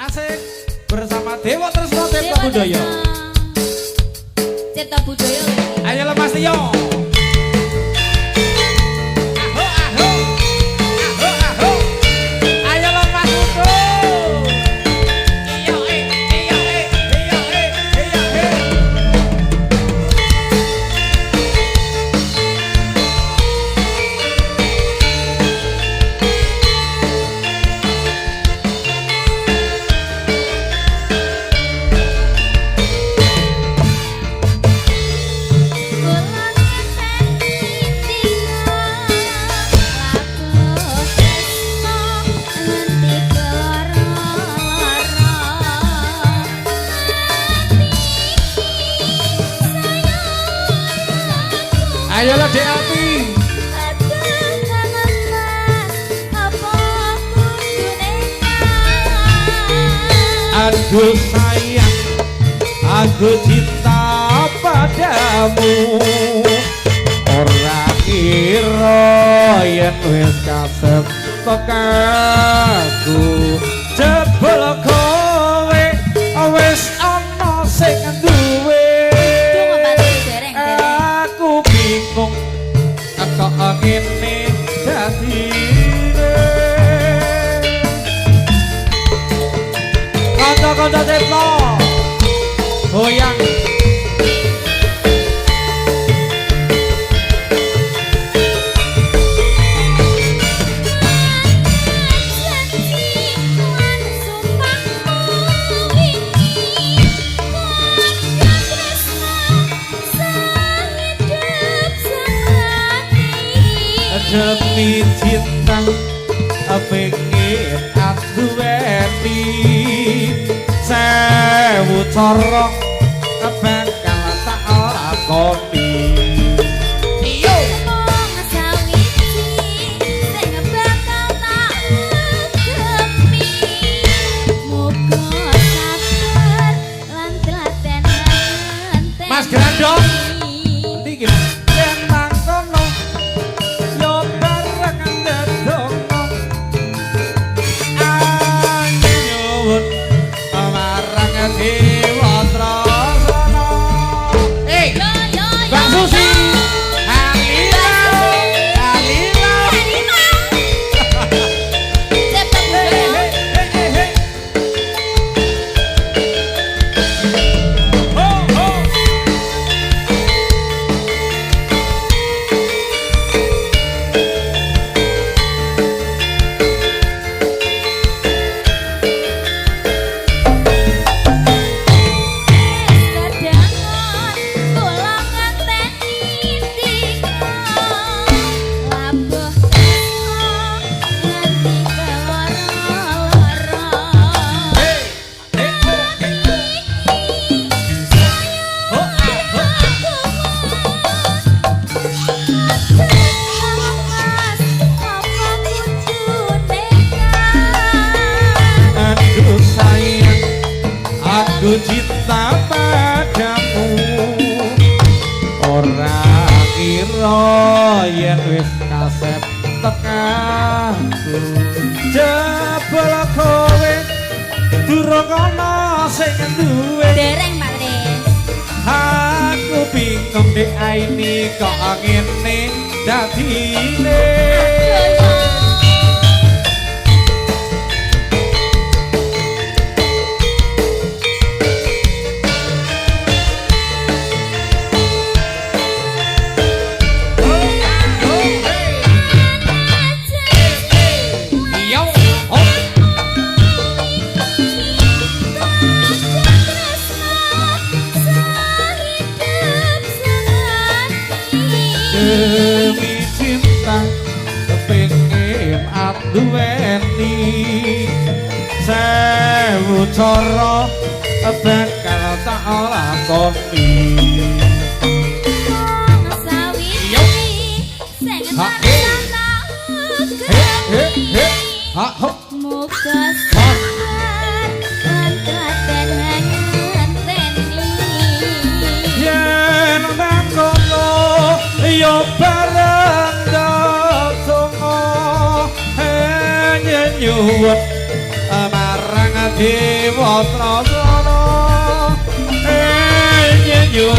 Asik bersama Dewa Tresno Cipta Budaya. Cipta Budaya. Ayo lemas Tio. Ayolah Deati. Aduh sayang, aku cinta padamu. Ora kira yen wis kasep tekaku. Jebul kowe wis ana sing duwe. Kok ngene dadine kanca-kanca Cipta goyang demi cinta pengen aduweni sewu cara bakal tak lakoni. Iyo sawiji sing bakal tak demi muga sabar lan telaten Mas Grandong iki yen mangkono aku cinta padamu. Ora kira yen wis kasep tekaku. Jebul kowe durung ana sing duwe. dereng Pak Tris. Aku bingung dek aini kok ngene dadine. Demi cinta pengen aduweni sewu cara bakal tak lakoni. Sawiji sing bakal tak demi muga sabar lan telaten ngenteni. Yen mangkono yo bareng donga nyuwun marang thì bỏ trò gió nó ê như dù